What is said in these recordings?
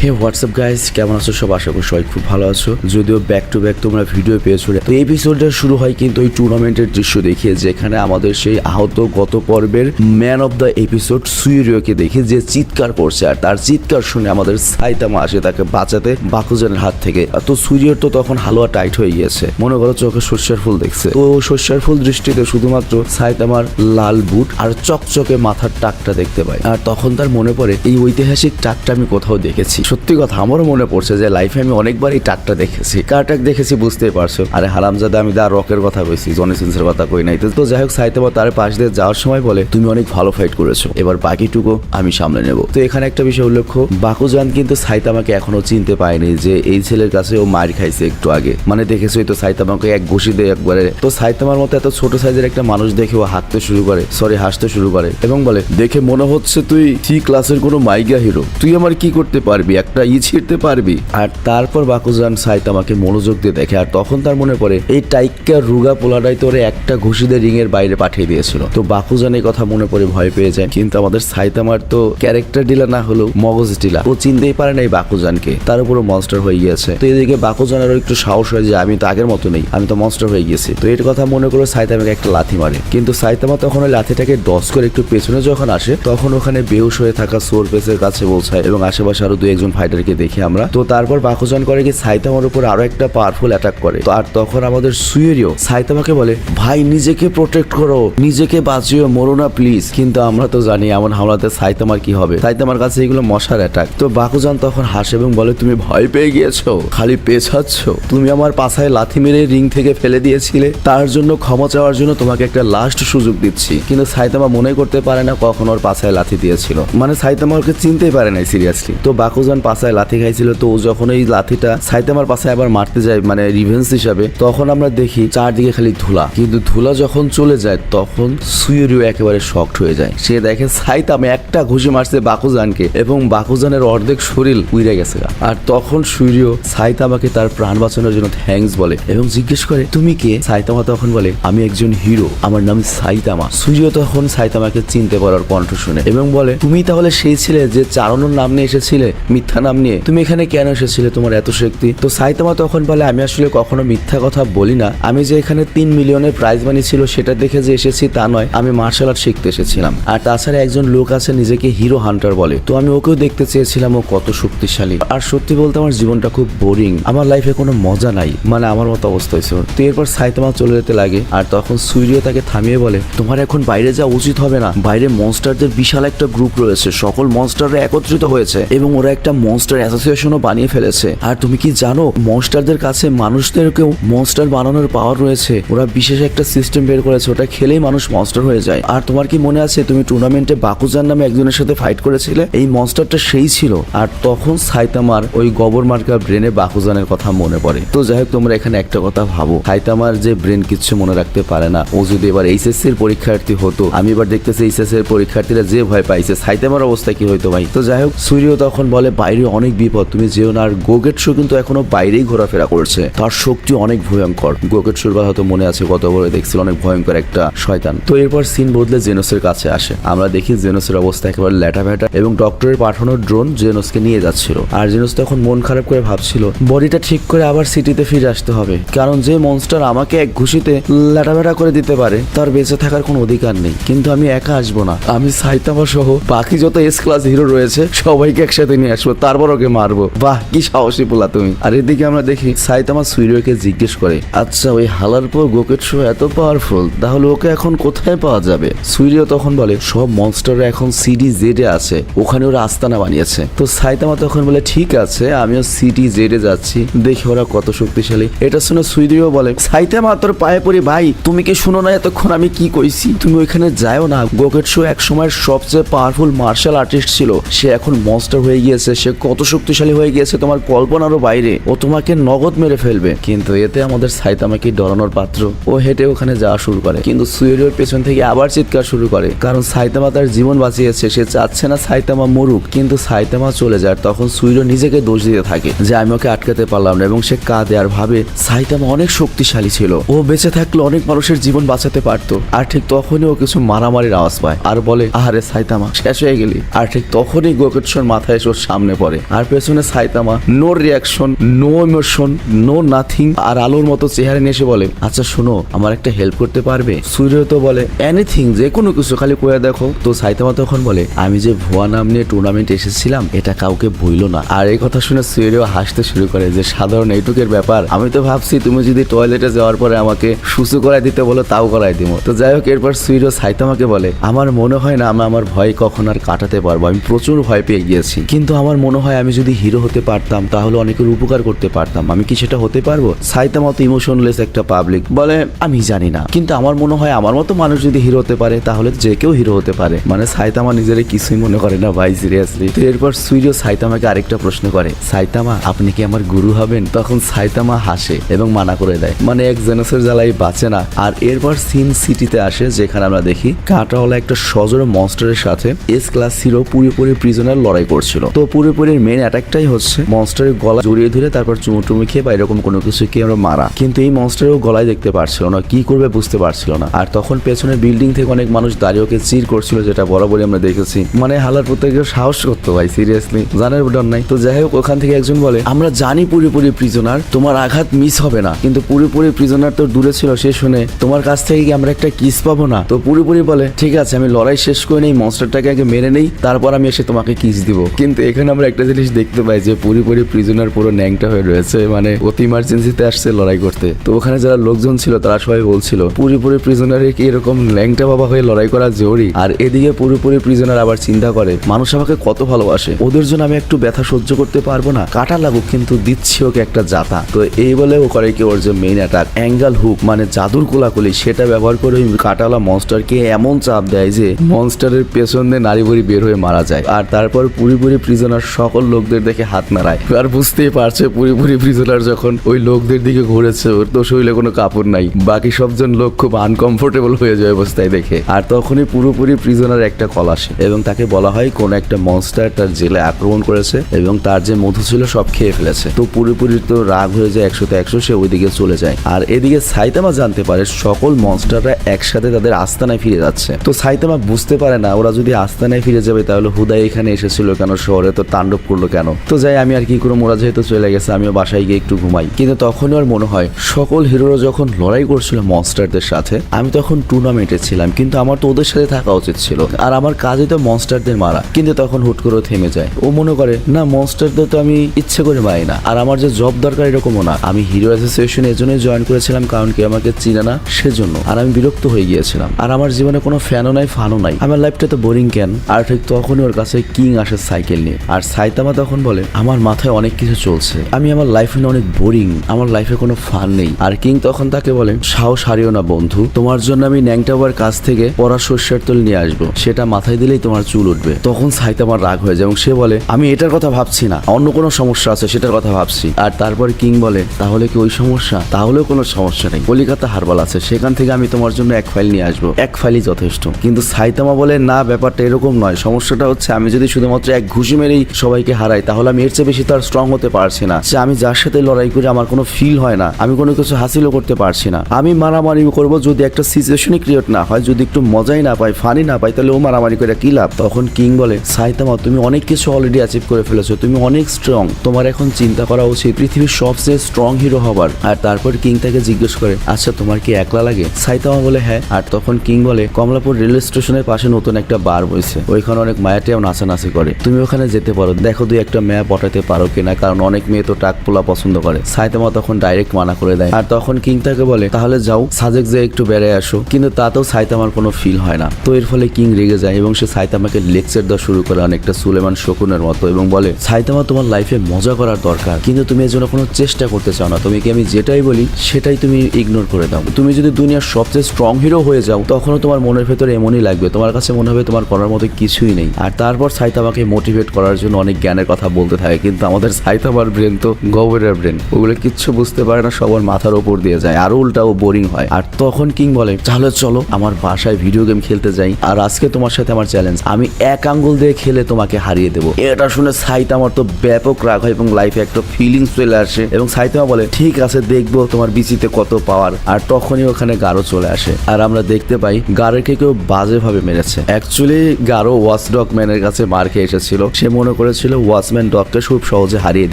হে WhatsApp guys, কেমন আছো সব? আশা করি সবাই খুব ভালো আছো। যদিও ব্যাক টু ব্যাক তোমরা ভিডিও পেয়েছো। তো এপিসোডটা শুরু হয় কিন্তু ওই টুর্নামেন্টের দৃশ্য দেখিয়ে, যেখানে আমাদের সেই আহত গত পর্বের ম্যান অফ দ্য এপিসোড সুইরিওকে দেখে যে চিৎকার করছে, আর তার চিৎকার শুনে আমাদের সাইতামা আসে তাকে বাঁচাতে বাকুজানের হাত থেকে। তো সুইরিওর তো তখন হালুয়া টাইট হয়ে গিয়েছে, মনে করো চোখে শস্যের ফুল দেখছে। তো শস্যের ফুল দৃষ্টিতে শুধুমাত্র সাইতামার লাল বুট আর চকচকে মাথার টাকটা দেখতে পায়। আর তখন তার মনে পড়ে এই ঐতিহাসিক টাকটা আমি কোথাও দেখেছি। সত্যি কথা আমারও মনে পড়ছে যে লাইফে আমি অনেকবার এই টাকটা দেখেছি। কার টাক দেখেছি বুঝতেই পারছো। আরে হারামজাদা, আমি দা রকের কথা কইছি, জনি সিন্সের কথা কই নাই। তো যাই হোক, সাইতামা তার পাশ দিয়ে যাওয়ার সময় বলে, তুমি অনেক ভালো ফাইট করেছো, এবার বাকিটুকু আমি সামলে নেব। তো এখানে একটা বিষয় উল্লেখ্য, বাকুজান কিন্তু সাইতামাকে এখনো চিনতে পায়নি যে এই ছেলের কাছে ও মার খাইছে একটু আগে। মানে দেখেছোই তো, সাইতামাকে এক ঘুষি দেয় একবারে। তো সাইতামার মতো এত ছোট সাইজের একটা মানুষ দেখে ও হাঁটতে শুরু করে, হাসতে শুরু করে এবং বলে, দেখে মনে হচ্ছে তুই সি ক্লাসের কোনো মাইগা হিরো, তুই আমার কি করতে পারবি, একটা ছিড়তে পারবি। আর তারপর বাকুজান সাইতামাকে মনোযোগ দিয়ে দেখে, আর তখন তার মনে পড়ে এই টাইকা রুগা পোলাটাই তোরে একটা ঘুষি দিয়ে রিং এর বাইরে পাঠিয়ে দিয়েছিল। তো বাকুজান এই কথা মনে পড়ে ভয় পেয়ে যায়। কিন্তু আমাদের সাইতামার তো ক্যারেক্টার ডিলা না হলেও মগজ ডিলা, ও চিনতেই পারে না এই বাকুজানকে, তার উপরও মনস্টার হয়ে গিয়েছে। তো এদিকে বাকুজানেরও একটু সাহস হয় যে আমি তো আগের মতো নেই, আমি তো মনস্টার হয়ে গেছি। তো এর কথা মনে করে সাইতামাকে একটা লাথি মারে, কিন্তু সাইতামা তখন ওই লাথিটাকে ডস করে একটু পেছনে যখন আসে, তখন ওখানে বেহুশ হয়ে থাকা সোর পেসের কাছে পৌঁছায় এবং আশেপাশে আরো দুই একজন ফাইটারকে দেখি আমরা। তো তারপর বাকুজান করে কি সাইতামার উপর আরো একটা পাওয়ারফুল অ্যাটাক করে। তো আর তখন আমাদের সুইরিও সাইতামাকে বলে, ভাই নিজেকে প্রোটেক্ট করো, নিজেকে বাঁচিও, মরো না প্লিজ। কিন্তু আমরা তো জানি এমন হামলাতে সাইতামার কি হবে, সাইতামার কাছে এগুলো মশার অ্যাটাক। তো বাকুজান তখন হাসে এবং বলে, তুমি ভয় পেয়ে গিয়েছো, খালি পেছাচ্ছ। তুমি আমার পাছায় লাথি মেরে রিং থেকে ফেলে দিয়েছিলে, তার জন্য ক্ষমা চাওয়ার জন্য তোমাকে একটা লাস্ট সুযোগ দিচ্ছি। কিন্তু সাইতামা মনে করতে পারে না কখন ওর পাছায় লাথি দিয়েছিল, মানে সাইতামা ওকে চিনতেই পারে নাই সিরিয়াসলি। তো বাকুজান পাছায় লাথি খাইছিল। তো ও যখন এই লাথিটা সাইতামার পাছায় আবার মারতে যায়, মানে রিভেন্স হিসাবে, তখন আমরা দেখি চারদিকে খালি ধুলা। কিন্তু ধুলা যখন চলে যায় তখন সুইরিও একেবারে শকড হয়ে যায়। সে দেখে সাইতামা একটা ঘুষি মারছে বাকুজানকে এবং বাকুজানের অর্ধেক শরীর উইরে গেছে। আর তখন সুইরিও সাইতামাকে তার প্রাণ বাঁচানোর জন্য থ্যাঙ্কস বলে এবং জিজ্ঞেস করে, তুমি কে? সাইতামা তখন বলে, আমি একজন হিরো, আমার নাম সাইতামা। সুইরিও তখন সাইতামাকে চিনতে পারার কণ্ঠ শুনে এবং বলে, তুমি তাহলে সেই ছিলে যে চারণর নাম নিয়ে এসেছিলে, মিথ্যা নাম নিয়ে, তুমি এখানে কেন এসেছিলে, তোমার এত শক্তি? তো সাইতামা তখন বলে, আমি আসলে কখনো মিথ্যা কথা বলি না, আমি যে এখানে 3 মিলিয়নের প্রাইজ মানি ছিল সেটা দেখে যে এসেছি তা নয়, আমি মার্শাল আর্ট শিখতে এসেছিলাম। আর তাছাড়া একজন লোক আছে নিজেকে হিরো হান্টার বলে, তো আমি ওকেও দেখতে চেয়েছিলাম ও কত শক্তিশালী। আর সত্যি বলতে আমার জীবনটা খুব বোরিং, আমার লাইফে কোনো মজা নাই, মানে আমার মতো অবস্থা হয়েছে। তো এরপর সাইতামা চলে যেতে লাগে। আর তখন সুইরিও তাকে থামিয়ে বলে, তোমার এখন বাইরে যাওয়া উচিত হবে না, বাইরে মনস্টারদের বিশাল একটা গ্রুপ রয়েছে, সকল মনস্টাররা একত্রিত হয়েছে এবং ওরা একটা মনস্টার অ্যাসোসিয়েশনও বানিয়ে ফেলেছে। আর তুমি কি জানো, মনস্টারদের কাছে মানুষদেরকেও মনস্টার বানানোর পাওয়ার রয়েছে, ওরা বিশেষ একটা সিস্টেম বের করেছে, ওটা খেলেই মানুষ মনস্টার হয়ে যায়। আর তোমার কি মনে আছে তুমি টুর্নামেন্টে বাকুজান নামে একজনের সাথে ফাইট করেছিলে, এই মনস্টারটা সেই ছিল। আর তখন সাইতামার ওই গবর মার্কা ব্রেনে বাকুজানের কথা মনে পড়ে। তো যাই হোক, তোমরা এখানে একটা কথা ভাবো, সাইতামার যে ব্রেন কিচ্ছু মনে রাখতে পারে না, ও যদি এবার এইচএসসি এর পরীক্ষার্থী হতো, আমি এবার দেখতেছি এইচএসসি এর পরীক্ষার্থীরা যে ভয় পাইছে, সাইতামার অবস্থা কি হইতো ভাই। তো যাই হোক, সুইরিও তখন বলে, বাইরে অনেক বিপদ, তুমি যেও না। আর গোগেটসু কিন্তু এখনো বাইরেই ঘোরাফেরা করছে, তার শক্তি অনেক ভয়ঙ্কর। গোগেটসুর কথা হয়তো মনে আছে, গত বলে দেখছিল, অনেক ভয়ঙ্কর একটা শয়তান। তো এরপর সিন বদলে জেনোসের কাছে আসে। আমরা দেখি জেনোসের অবস্থা একেবারে ল্যাটা ভ্যাটা এবং ডক্টরের পাঠানো ড্রোন জেনোসকে নিয়ে যাচ্ছিল। আর জেনোস তখন মন খারাপ করে ভাবছিল, বডিটা ঠিক করে আবার সিটিতে ফিরে আসতে হবে, কারণ যে মনস্টার আমাকে এক ঘুষিতে ল্যাটা ভ্যাটা করে দিতে পারে তার বেঁচে থাকার কোনো অধিকার নেই। কিন্তু আমি একা আসবো না, আমি সাইতামা সহ বাকি যত এস ক্লাস হিরো রয়েছে সবাইকে একসাথে নিয়ে আসবো, তারপর ওকে মারবো। বাহ, কি সাহসী পোলা তুমি। আর এদিকে আমরা দেখি সাইতামা সুইরিওকে জিজ্ঞেস করে, আচ্ছা ওই হালার পর গোকেটসু এত পাওয়ারফুল, তাহলে ওকে এখন কোথায় পাওয়া যাবে? সুইরিও তখন বলে, সব মনস্টাররা এখন সিডি জেডে আছে, ওখানে ওরা আস্তানা বানিয়েছে। তো সাইতামা তখন বলে, ঠিক আছে, আমিও সিডি জেডে যাচ্ছি, দেখি ওরা কত শক্তিশালী। এটা শুনে সুইরিও বলে, সাইতামা তোর পায়ে পড়ি ভাই, তুমি কি শুনো না এতক্ষণ আমি কি কইছি? তুমি ওইখানে যাও না, গোকেটসু এক সময় সবচেয়ে পাওয়ারফুল মার্শাল আর্টিস্ট ছিল, সে এখন মনস্টার হয়ে গিয়েছে, সে কত শক্তিশালী হয়ে গিয়েছে তোমার কল্পনারও বাইরে, ও তোমাকে নগদ মেরে ফেলবে। কিন্তু এতে আমাদের সাইতামাকে ডরানোর পাত্র, ও হেঁটে ওখানে যাওয়া শুরু করে। কিন্তু সুইরিওর পেছন থেকে আবার চিৎকার শুরু করে, কারণ সাইতামা তার জীবন বাঁচিয়েছে, সে চাচ্ছে না সাইতামা মরুক। কিন্তু সাইতামা চলে যায়। তখন সুইরিও নিজেকে দোষ দিতে থাকে যে আমি ওকে আটকাতে পারলাম না, এবং সে কাঁদে আর ভাবে সাইতামা অনেক শক্তিশালী ছিল, ও বেঁচে থাকলে অনেক মানুষের জীবন বাঁচাতে পারতো। আর ঠিক তখনই ও কিছু মারামারির আওয়াজ পায় আর বলে, আহারে সাইতামা শেষ হয়ে গেলি। আর ঠিক তখনই গোকেটসুর মাথায় এসে ওর সামনে সামনে পড়ে। আর পেছনে Saitama, no reaction, no emotion, no nothing. আর আলোর মতো চেহারা নিয়ে এসে বলে, আচ্ছা শোনো, আমার একটা হেল্প করতে পারবে? সূর্য তো বলে এনিথিং, যে কোনো কিছু, খালি কয়ে দেখো। তো সাইতামা তখন বলে, আমি যে ভুয়া নাম নিয়ে টুর্নামেন্ট এসেছিলাম এটা কাউকে ভুইলো না। আর এই কথা শুনে সূর্য হাসতে শুরু করে যে সাধারণ এইটুকের ব্যাপার, আমি তো ভাবছি তুমি যদি টয়লেটে যাওয়ার পরে আমাকে সুসু করাই দিতে বলো তাও করাই দিব। তো যাই হোক, এরপর সূর্য সাইতামাকে বলে, আমার মনে হয় না আমি আমার ভয় কখন আর কাটাতে পারবো, আমি প্রচুর ভয় পেয়ে গিয়েছি, কিন্তু আমার মনে হয় আমি যদি হিরো হতে পারতাম তাহলে অনেকের উপকার করতে পারতাম, আমি কি সেটা হতে পারবো? সাইতামা তো ইমোশনলেস একটা পাবলিক, বলে আমি জানি না, কিন্তু আমার মনে হয় আমার মতো মানুষ যদি হিরো হতে পারে তাহলে যে কেউ হিরো হতে পারে। মানে সাইতামা নিজের কিছুই মনে করে না ভাই, সিরিয়াসলি। তো এরপর সূর্য সাইতামাকে আরেকটা প্রশ্ন করে, সাইতামা আপনি কি আমার গুরু হবেন? তখন সাইতামা হাসে এবং মানা করে দেয়, মানে এক জেনাসের জ্বালাই বাঁচে না। আর এরপর সিন সিটিতে আসে, যেখানে আমরা দেখি কাঁটাওয়ালা একটা সজোরে মনস্টারের সাথে এস ক্লাস হিরো পুরোপুরি প্রিজনার লড়াই করছিল। তো পুরোপুরি মেন অ্যাটাকটাই হচ্ছে মনস্টারের গলা জড়িয়ে ধরে তারপর চুমুটুমি খেয়ে বা এরকম কোনো কিছু কে আমরা মারা, কিন্তু এই মনস্টারেও গলায় দেখতে পারছিল না, কি করবে বুঝতে পারছিল না। আর তখন পেছনের বিল্ডিং থেকে অনেক মানুষ দাঁড়িয়ে ওকে চির করছিল, যেটা বরাবরই আমরা দেখেছি। মানে হালার প্রত্যেকের সাহস করতো ভাই, সিরিয়াসলি, জানার ডর নাই। তো যাই হোক, ওখান থেকে একজন বলে, আমরা জানি পুরোপুরি প্রিজনার, তোমার আঘাত মিস হবে না, কিন্তু পুরোপুরি প্রিজনার তো দূরে ছিল, সে শুনে তোমার কাছ থেকে কি আমরা একটা কিস পাবো না? তো পুরোপুরি বলে, ঠিক আছে আমি লড়াই শেষ করে নেই, মনস্টারটাকে আগে মেরে নেই, তারপর আমি এসে তোমাকে কিস দিব। কিন্তু এখানে আমরা একটা জিনিস দেখতে পাই যে পুরোপুরি প্রিজনার পুরো ন্যাংটা হয়ে রয়েছে, মানে অতি ইমার্জেন্সিতে আসছে লড়াই করতে। তো ওখানে যারা লোকজন ছিল তারা সবাই বলছিল পুরোপুরি প্রিজনারে কি এরকম ল্যাংটা বাবা হয়ে লড়াই করা জরুরি? আর এদিকে পুরোপুরি প্রিজনার আবার চিন্তা করে, মানুষ আমাকে কত ভালোবাসে, ওদের জন্য আমি একটু ব্যথা সহ্য করতে পারবো না, কাটা লাগুক, কিন্তু দিচ্ছি ওকে একটা জাতা। তো এই বলে ও করে কি, ওর যে মেইন অ্যাটাক অ্যাঙ্গেল হুক, মানে জাদুর কোলাকুলি, সেটা ব্যবহার করে ওই কাটালা মনস্টারকে এমন চাপ দেয় যে মনস্টারের পেছন দিয়ে নারী বুড়ি বের হয়ে মারা যায়। আর তারপর পুরোপুরি প্রিজনার সকল লোকদের দেখে হাত নাড়ায়। আর বুঝতেই পারছে পুরোপুরি প্রিজনার যখন ওই লোকদের দিকে ঘুরেছে, ওর তো শরীরে কোনো কাপড় নাই, বাকি সবজন লোক খুব আনকমফোর্টেবল হয়ে যায় অবস্থায় দেখে। আর তখনই পুরোপুরি প্রিজনার একটা কল আসে এবং তাকে বলা হয় কোন একটা মনস্টার তার জেলে আক্রমণ করেছে এবং তার যে মধু ছিল সব খেয়ে ফেলেছে। তো পুরোপুরি তো রাগ হয়ে যায় 100তে 100, সে ওইদিকে চলে যায়। আর এদিকে সাইতামা জানতে পারে সকল মনস্টাররা একসাথে তাদের আস্তানায় ফিরে যাচ্ছে। তো সাইতামা বুঝতে পারে না, ওরা যদি আস্তানায় ফিরে যাবে তাহলে হুদাই এখানে এসেছিল কেন, শহরে তো তাণ্ডব করলো কেন? তো যাই, আমি আর কি করে, ওরা যেহেতু চলে গেছে আমিও বাসায় গিয়ে একটু ঘুমাই। কিন্তু তখনই ওর মনে হয় সকল হিরোরা যখন লড়াই করছিল মনস্টারদের সাথে, আমি তখন টুর্নামেন্টে ছিলাম, কিন্তু আমার তো ওদের সাথে থাকা উচিত ছিল, আর আমার কাজই তো মনস্টারদের মারা। কিন্তু তখন হুট করে থেমে যায়। ও মনে করে না, মনস্টারদের তো আমি ইচ্ছে করে মারি না, আর আমার যে জব দরকার এরকমও না, আমি হিরো অ্যাসোসিয়েশন এজন্যই জয়েন করেছিলাম কারণ কি আমাকে চিনে না সেজন্য। আর আমি বিরক্ত হয়ে গিয়েছিলাম, আর আমার জীবনে কোনো ফ্যানও নাই, ফানও নাই, আমার লাইফটা তো বোরিং কেন? আর ঠিক তখনই ওর কাছে কিং আসে সাইকেল নিয়ে। আর সাইতামা তখন বলে, আমার মাথায় অনেক কিছু চলছে, আমি আমার লাইফে অনেক বোরিং, আমার লাইফে কোনো ফান নেই। আর কিং তখন তাকে বলে, সাহস হারিও না বন্ধু, তোমার জন্য আমি ন্যাংটাবার কাছ থেকে পরা সর্ষের তেল নিয়ে আসবো, সেটা মাথায় দিলেই তোমার চুল উঠবে। তখন সাইতামার রাগ হয়ে যায় এবং সে বলে, আমি এটার কথা ভাবছি না, অন্য কোনো সমস্যা আছে সেটার কথা ভাবছি। আর তারপর কিং বলে, তাহলে কি ওই সমস্যা? তাহলেও কোনো সমস্যা নেই, কলিকাতা হারবাল আছে, সেখান থেকে আমি তোমার জন্য এক ফাইল নিয়ে আসবো, এক ফাইলই যথেষ্ট। কিন্তু সাইতামা বলে, না, ব্যাপারটা এরকম নয়, সমস্যাটা হচ্ছে আমি যদি শুধুমাত্র এক ঘুষি মেরেই সবাইকে হারাই তাহলে আমি এর চেয়ে বেশি তো আর স্ট্রং হতে পারছি না, যে আমি যার সাথে লড়াই করে আমার কোনো ফিল হয় না, আমি কোনো কিছু হাসিলও করতে পারছি না, আমি মারামারি করবো যদি একটা সিচুয়েশনই ক্রিয়েট না হয়, যদি একটু মজাই না পাই, ফানি না পাই, তাহলে ও মারামারি করে কি লাভ? তখন কিং বলে, সাইতামা তুমি অনেক কিছু অলরেডি অ্যাচিভ করে ফেলেছো, তুমি অনেক স্ট্রং, তোমার এখন চিন্তা করা উচিত পৃথিবীর সবচেয়ে স্ট্রং হিরো হবার। আর তারপর কিং তাকে জিজ্ঞেস করে, আচ্ছা তোমার কি একলা লাগে? সাইতামা বলে, হ্যাঁ। আর তখন কিং বলে, কমলাপুর রেল স্টেশনের পাশে নতুন একটা বার বইছে, ওইখানে অনেক মায়াটিয়াও নাচানাচি করে, তুমি ওখানে যেতে পারো, দেখো দুই একটা মেয়ে পটাতে পারো কিনা, কারণ অনেক মেয়ে তো টাকপোলা পছন্দ করে। সাইতামা তখন ডাইরেক্ট মানা করে দেয়। আর তখন কিং তাকে বলে, তাহলে যাও সাজেক যে একটু বেড়ে আসো, কিন্তু তাতেও সাইতামার কোনো ফিল হয় না। তো এর ফলে কিং রেগে যায় এবং সে সাইতামাকে লেকচার দেওয়া শুরু করে অনেকটা সুলেমান শকুনের মতো এবং বলে, সাইতামা তোমার লাইফে মজা করার দরকার, কিন্তু তুমি এর জন্য কোনো চেষ্টা করতে চাও না, তুমি কি আমি যেটাই বলি সেটাই তুমি ইগনোর করে দাও। তুমি যদি দুনিয়ার সবচেয়ে স্ট্রং হিরো হয়ে যাও তখনও তোমার মনের ভেতরে এমনই লাগবে, তোমার কাছে মনে হবে তোমার করার মতো কিছুই নেই। আর তারপর সাইতামাকে মোটিভেট করার জন্য অনেক জ্ঞানের কথা বলতে থাকে, কিন্তু আমাদের সাইতামার ব্রেন তো গোবরের ব্রেন, ওগুলো কিচ্ছু বুঝতে পারে না, সবার মাথার ওপর দিয়ে যায়, আরো উল্টাও বোরিং হয়। আর তখন কিং বলে, তাহলে চলো আমার বাসায় ভিডিও গেম খেলতে যাই, আর আজকে তোমার সাথে আমার চ্যালেঞ্জ, আমি এক আঙ্গুল দিয়ে খেলে তোমাকে হারিয়ে দেবো। এটা শুনে সাইতামার তো ব্যাপক রাগ হয় এবং লাইফে একটা ফিলিংস চলে আসে এবং সাইতামা বলে, ঠিক আছে দেখবো তোমার বিচিতে কত পাওয়ার। আর তখনই ওখানে গারো চলে আসে আর আমরা দেখতে পাই গারোকে কেউ বাজেভাবে মেরেছে। অ্যাকচুয়ালি গারো ওয়াচডগ ম্যানের কাছে মার খেয়ে এসেছিল, সে মনে করেছিল ওয়াচম্যান ডগকে খুব সহজে হারিয়ে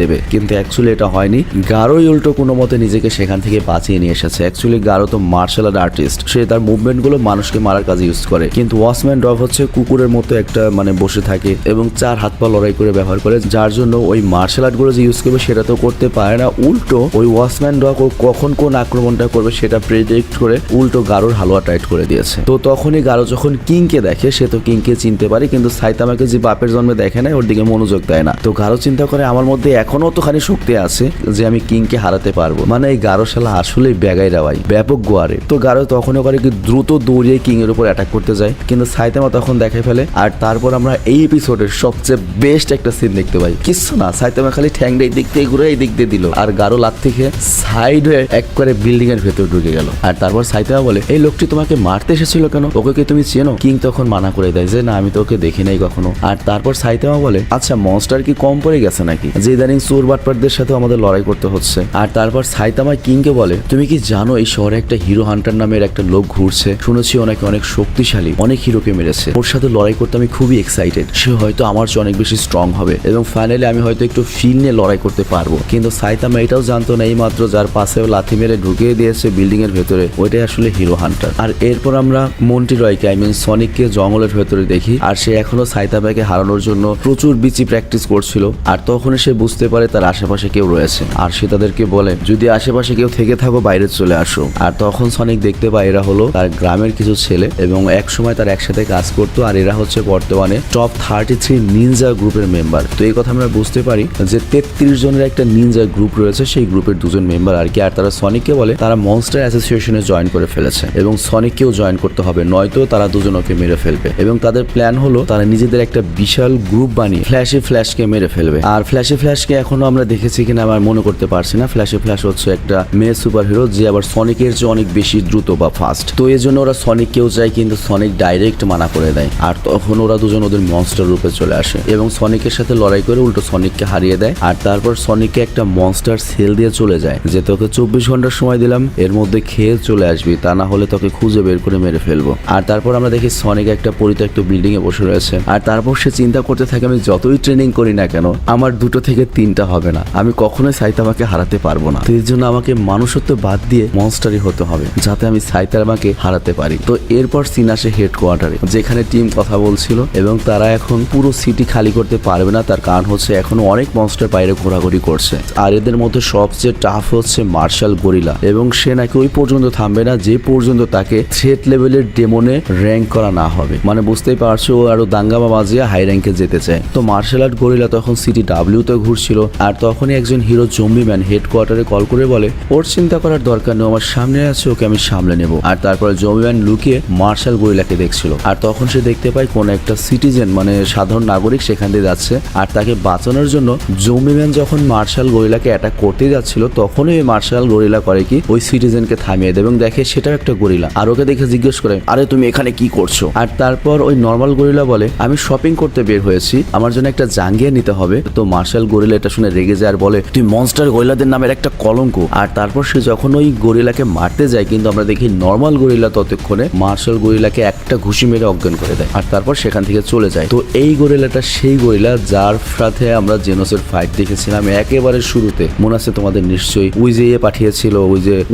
দেবে, কিন্তু অ্যাকচুয়ালি এটা হয়নি। গারোই উল্টো কোনো মতে নিজেকে সেখান থেকে বাঁচিয়ে নিয়ে এসেছে। অ্যাকচুয়ালি গারো তো মার্শাল আর্ট আর্টিস্ট, সে তার মুভমেন্ট গুলো মানুষকে মারার কাজে ইউজ করে, কিন্তু ওয়াচম্যান ডগ হচ্ছে কুকুরের মতো একটা বসে থাকে এবং 4 হাত পা লড়াই করে ব্যবহার করে, যার জন্য ওই মার্শাল আর্ট গুলো যে ইউজ করবে সেটা তো করতে পারে না। উল্টো ওই ওয়াচম্যান ডগ ও কখন কোন আক্রমণটা করবে সেটা প্রেডিক্ট করে উল্টো গারোর হালুয়া টাইট করে দিয়েছে। তো তখনই গারো যখন কিংকে দেখে, সে তো কিংকে চিনতে পারে, কিন্তু সাইতামাকে যে বাপের জন্মে দেখে না, ওর দিকে মনোযোগ দেয় না। তো গারো চিন্তা করে আমার মধ্যে এখনো তোখানি শক্তি আছে যে আমি কিংকে হারাতে পারবো। এই গারো শালা আসলে ব্যাগাই রাওয়াই ব্যাপক গোয়ারে। তো গারো তখনও করে কি দ্রুত দৌড়িয়ে কিং এর উপর অ্যাটাক করতে যায়, কিন্তু সাইতামা তখন দেখে ফেলে। আর তারপর আমরা এই এপিসোডের সবচেয়ে বেস্ট একটা সিন দেখতে পাই। কিছু না, সাইতামা খালি ঠ্যাংটা এই দিক থেকে ঘুরে এই দিক দিয়ে দিল, আর গারো লাত থেকে সাইড হয়ে এক করে বিল্ডিং এর ভেতর ঢুকে গেল। আর তারপর সাইতামা বলে, এই লোকটি তোমাকে মারতে এসেছিল কেন? ওকে কি তুমি চেনো? কিং তখন মানা করে দেয় যে না, আমি তো ওকে দেখি নাই কখনো। আর তারপর সাইতামা বলে, আচ্ছা মনস্টার কি কম পড়ে গেছে নাকি, যে ইদানিং চোর বাটপারদের সাথে আমাদের লড়াই করতে হচ্ছে। আর তারপর সাইতামা কিংকে বলে, তুমি কি জানো এই শহরে একটা হিরো হান্টার নামের একটা লোক ঘুরছে, শুনেছি ওনাকে অনেক শক্তিশালী, অনেক হিরোকে মেরেছে, ওর সাথে লড়াই করতে আমি খুবই এক্সাইটেড, সে হয়তো আমার চেয়ে অনেক বেশি স্ট্রং হবে এবং ফাইনালি আমি হয়তো একটু ফিল নিয়ে লড়াই করতে পারবো। কিন্তু সাইতামা এটাও জানতো না এই মাত্র যার পাশেও লাথি মেরে ঢুকিয়ে দিয়েছে বিল্ডিং এর ভেতরে, ওইটাই আসলে হিরো হান্টার। আর এরপর আমরা মন্টি রয়কে সনিককে জঙ্গলের ভেতরে দেখি, আর সে এখনো সাইতামাকে হারানোর জন্য প্রচুর বিচি প্র্যাকটিস করছিল। আর তখন সে বুঝতে পারে তার আশেপাশে কেউ রয়েছে, আর সে তাদেরকে বলে যদি আশেপাশে কেউ থেকে থাকো বাইরে চলে আসো। আর তখন সনিক দেখতে পায় এরা হলো তার গ্রামের কিছু ছেলে এবং এক সময় তার একসাথে কাজ করতো, আর এরা হচ্ছে বর্তমানে টপ 33 নিনজা গ্রুপের মেম্বার। তো এই কথা আমরা বুঝতে পারি যে 33 জনের একটা নিনজা গ্রুপ রয়েছে, সেই গ্রুপের 2 জন মেম্বার আর কি। আর তারা সনিককে বলে তারা মনস্টার অ্যাসোসিয়েশনে জয়েন করে ফেলেছে এবং সনিককেও জয়েন করতে হবে, নয়তো তারা দুজন ওকে মেরে ফেলবে। এবং তাদের প্ল্যান হলো তারা নিজেদের একটা বিশাল গ্রুপ বানিয়ে ফ্ল্যাশকে মেরে ফেলবে। আর ফ্ল্যাশকে এখনো আমরা দেখেছি কিনা আমার মনে করতে পারছি না। ফ্ল্যাশ হচ্ছে একটা মেয়ে সুপার হিরো, যে আবার সনিকের চেয়ে অনেক বেশি দ্রুত বা ফাস্ট। তো এই জন্য ওরা সনিককেও চায়, কিন্তু সনিক ডাইরেক্ট মানা করে দেয়। আর তখন ওরা দুজন ওদের মনস্টার রূপে চলে আসে এবং সনিকের সাথে লড়াই করে উল্টো সনিককে হারিয়ে দেয়। আর তারপর সনিককে একটা মনস্টার সেল দিয়ে চলে যায় যে তোকে 24 ঘন্টার সময় দিলাম, এর মধ্যে খেয়ে চলে আসবি, তা না হলে তোকে খুঁজে বের করে মেরে ফেলবো। আর তারপর আমরা দেখি সনিক একটা পরিত্যক্ত বিল্ডিং এ বসে রয়েছে। আর তারপর সে চিন্তা করতে থাকে আমি যতই ট্রেনিং করি না কেন আমার 2 থেকে 3টা হবে না, আমি কখনোই সাইতামাকে হারাতে পারবো না। তো এর জন্য আমাকে মানুষত্ব বাদ দিয়ে মনস্টারই হতে হবে যাতে আমি সাইতামাকে হারাতে পারি। তো এরপর সিন আসে হেডকোয়ার্টারে, যেখানে টিম কথা বলছিল এবং তারা এখন পুরো সিটি খালি করতে পারবে না, তার কারণ হচ্ছে এখনো অনেক মনস্টার বাইরে ঘোরাঘুরি করছে। আর এদের মধ্যে সবচেয়ে টাফ হচ্ছে মার্শাল গরিলা, এবং সে নাকি ওই পর্যন্ত থামবে না যে পর্যন্ত তাকে থ্রেট লেভেলের ডেমনে র্যাঙ্ক করা না হবে। বুঝতেই পারছো ও আরো দাঙ্গামা বাজিয়ে হাই র্যাঙ্কে যেতে চায়। তো মার্শাল আর্ট গরিলা তখন সিটি ডাব্লিউতে ঘুরছিল, আর তখনই একজন হিরো জম্বি ম্যান হেডকোয়ার্টারে কল করে বলে ওর চিন্তা করার দরকার নেই, আমার সামনে আছে, ওকে আমি সামলে নেব। আর তারপরে জম্বি ম্যান লুকিয়ে মার্শাল গরিলাকে দেখছিল, আর তখন সে দেখতে পায় কোন একটা সিটিজেন সাধারণ নাগরিক সেখান দিয়ে যাচ্ছে। আর তাকে বাঁচানোর জন্য জম্বি ম্যান যখন মার্শাল গরিলাকে অ্যাটাক করতে যাচ্ছিল তখনই ওই মার্শাল গরিলা করে কি ওই সিটিজেনকে থামিয়ে দেয় এবং দেখে সেটাও একটা গরিলা। আর ওকে দেখে জিজ্ঞেস করে আরে তুমি এখানে কি করছো? আর তারপর ওই নর্মাল গরিলা বলে আমি শপিং করতে বের হয়েছি, আমার জন্য একটা জাঙ্গিয়া নিতে হবে। তো মার্শাল গরিলা এটা শুনে রেগে যায় আর বলে তুই মনস্টার গরিলাদের নামের একটা কলঙ্ক। আর তারপর সে যখন ওই গরিলাকে মারতে যায়, কিন্তু আমরা দেখি নর্মাল গরিলা ততক্ষণে মার্শাল গরিলাকে একটা ঘুষি মেরে অজ্ঞান করে দেয়, আর তারপর সেখান থেকে চলে যায়। তো এই গরিলাটা সেই গরিলা যার সাথে আমরা জেনোসের ফাইট দেখেছিলাম একেবারে শুরুতে, মনে আছে তোমাদের নিশ্চয়ই? ওই যে পাঠিয়েছিল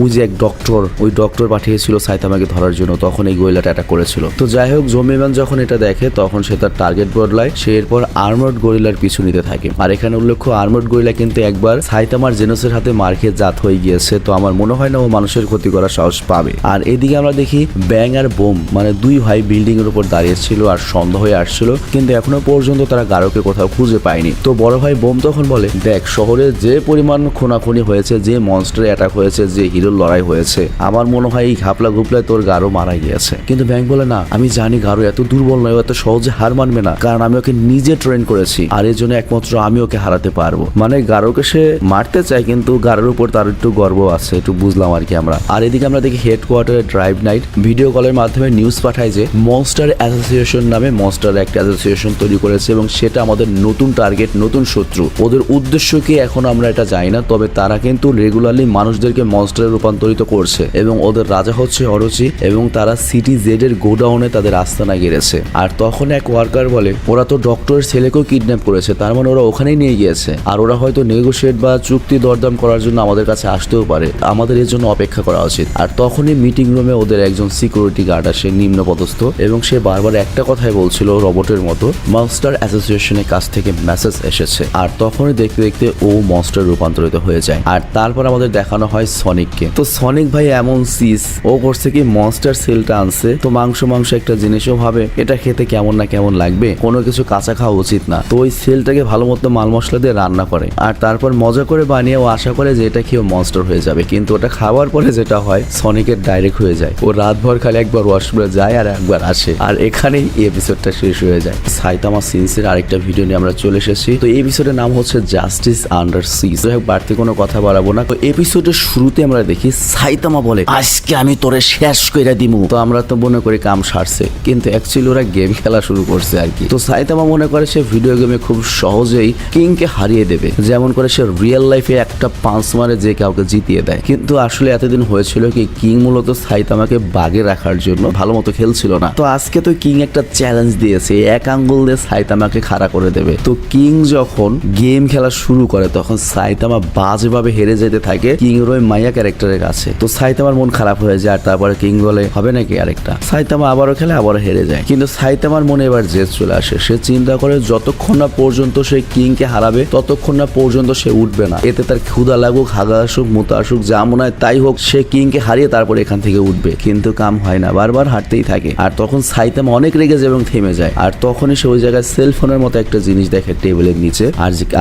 ওই যে এক ডক্টর, ওই ডক্টর পাঠিয়েছিল সাইতামাকে ধরার জন্য, তখন এই গরিলাটা অ্যাটাক করেছিল। তো যাই হোক জম্বি ম্যান যখন এটা দেখে তখন সে তার টার্গেট বদলায়, সে এরপর আর্মার্ড গরিলার পিছু নিতে থাকে। আর এখানে উল্লেখ্য আর্মার্ড গরিলা কিন্তু একবার সাইতামার জেনোসের হাতে মার খেয়ে জাত হয়ে গিয়েছে, তো আমার মনে হয় না ও মানুষের ক্ষতি করার সাহস পাবে। আর এদিকে আমরা দেখি ব্যাং আর বোম 2 ভাই বিল্ডিং এর উপর দাঁড়িয়ে ছিল আর সন্ধ্যা হয়ে আসছিল, কিন্তু এখনো পর্যন্ত তারা গারোকে কোথাও খুঁজে পায়নি। তো বড় ভাই বোম তখন বলে দেখ শহরে যে পরিমাণ খুনাখুনি হয়েছে, যে মনস্টার অ্যাটাক হয়েছে, যে হিরোর লড়াই হয়েছে, আমার মনে হয় এই ঘাপলা ঘুপলায় তোর গারো মারা গিয়েছে। কিন্তু ব্যাং বলে না, আমি জানি গারো এত দুর্বল নয়, এত সহজে হার মানবে না, কারণ আমি ওকে নিজে ট্রেন করেছি, আর এর জন্য একমাত্র আমি ওকে হারাতে পারবো। গারোকে সে মারতে চায়, কিন্তু গারোর উপর তার একটু গর্ব আছে, একটু বুঝলাম আর কি আমরা। আর এদিকে আমরা দেখি হেডকোয়ার্টারে ড্রাইভ নাইট ভিডিও কলের মাধ্যমে নিউজ পাঠায় যে মনস্টার অ্যাসোসিয়েশন নামে মনস্টার একটা অ্যাসোসিয়েশন তৈরি করেছে এবং সেটা আমাদের নতুন টার্গেট, নতুন শত্রু। ওদের উদ্দেশ্য কি এখন আমরা এটা জানি না, তবে তারা কিন্তু রেগুলারলি মানুষদেরকে মনস্টারে রূপান্তরিত করছে এবং ওদের রাজা হচ্ছে অরুচি, এবং তারা সিটি জেড এর গোডাউনে তাদের আস্তানা গেড়েছে। আর তখন এক ওয়ার্কার বলে ওরা তো ডক্টরের ছেলেকেও কিংকেও কিডন্যাপ করেছে, তার মানে ওরা ওখানেই নিয়ে গিয়েছে। আর ওরা হয়তো নেগোশিয়েট বা চুক্তি দরদাম করার জন্য আমাদের কাছে আসতেও পারে, আমাদের এর জন্য অপেক্ষা করা উচিত। আর তখনই মিটিং রুমে ওদের একজন সিকিউরিটি গার্ড আসে, নিম্নপদস্থ, এবং সে বারবার একটা কথাই বলছিল রবটের মতো, মনস্টার অ্যাসোসিয়েশনের কাছ থেকে মেসেজ এসেছে। আর তখনই দেখতে দেখতে ও মনস্টার রূপান্তরিত হয়ে যায়। আর তারপর আমাদের দেখানো হয় সনিককে। তো সনিক ভাই এমন সিস, ও করছে কি মনস্টার সেলটা আনছে, তো মাংস একটা জিনিসও ভাবে এটা খেতে কেমন না কেমন লাগবে, কোনো কিছু কাঁচা খাওয়া উচিত না, তো ওই সেলটাকে ভালো মতো মাল মশলা দিয়ে রান্না করে। আর তারপর মজা করে বানিয়ে ও আশা করে যে এটা খেয়ে মনস্টার হয়ে যাবে, কিন্তু ওটা খাওয়ার পরে যেটা হয় সনিকের ডাইরেক্ট হয়ে যায়। ও রাতভর খালি একবার ওয়াশরুমে যায় আর একবার আসে। আর এখানেই এই এপিসোডটা শেষ হয়ে যায়। সাইতামা সিনসের আরেকটা ভিডিও নিয়ে আমরা চলে এসেছি। তো এই এপিসোডের নাম হচ্ছে জাস্টিস আন্ডার সিজ। বাড়তি কোনো কথা বাড়াবো না। তো এপিসোডের শুরুতে আমরা দেখি সাইতামা বলে আজকে আমি তোরে শেষ কইরা দিমু। তো আমরা তো মনে করি কাম সারছে, কিন্তু অ্যাকচুয়ালি ওরা গেম খেলা শুরু করছে আর কি। তো সাইতামা মনে করে সে ভিডিও গেমে খুব সহজেই কিংকে হারিয়ে দেবে, যেমন করে সে রিয়েল লাইফে একটা পাঁচ মারে যে কাউকে জিতিয়ে দেয়। কিন্তু আসলে এতদিন হয়েছিল কি কিং মূলত সাইতামাকে বাগে রাখার জন্য ভালো মতো খেলছিল না। তো আজকে তো কিং একটা চ্যালেঞ্জ দিয়েছে, এক আঙ্গুল দিয়ে সাইতামাকে খাড়া করে দেবে। তো কিং যখন গেম খেলা শুরু করে তখন সাইতামা বাজেভাবে হেরে যেতে থাকে কিং এর ওই মাইয়া ক্যারেক্টারের কাছে। তো সাইতামার মন খারাপ হয়ে যায়। আর তারপরে কিং বলে হবে নাকি আরেকটা। সাইতামা আবারও খেলে, আবারও হেরে যায়। কিন্তু সাইতামার মনে এবার জেদ চলে আসে। সে চিন্তা করে যতক্ষণ না পর্যন্ত সে কিংকে হারাবে ততক্ষণ না পর্যন্ত সে উঠবে না। এতে তার ক্ষুধা লাগুক, হাগা আসুক, মুতা আসুক, যা মনে হয় তাই হোক, সে কিংকে হারিয়ে তারপর এখান থেকে উঠবে। কিন্তু কাম হয় না, বারবার হারতেই থাকে। আর তখন সাইতামা অনেক রেগে যায় এবং থেমে যায়। আর তখনই সে ওই জায়গায় সেলফোনের মতো একটা জিনিস দেখে টেবিলের নিচে।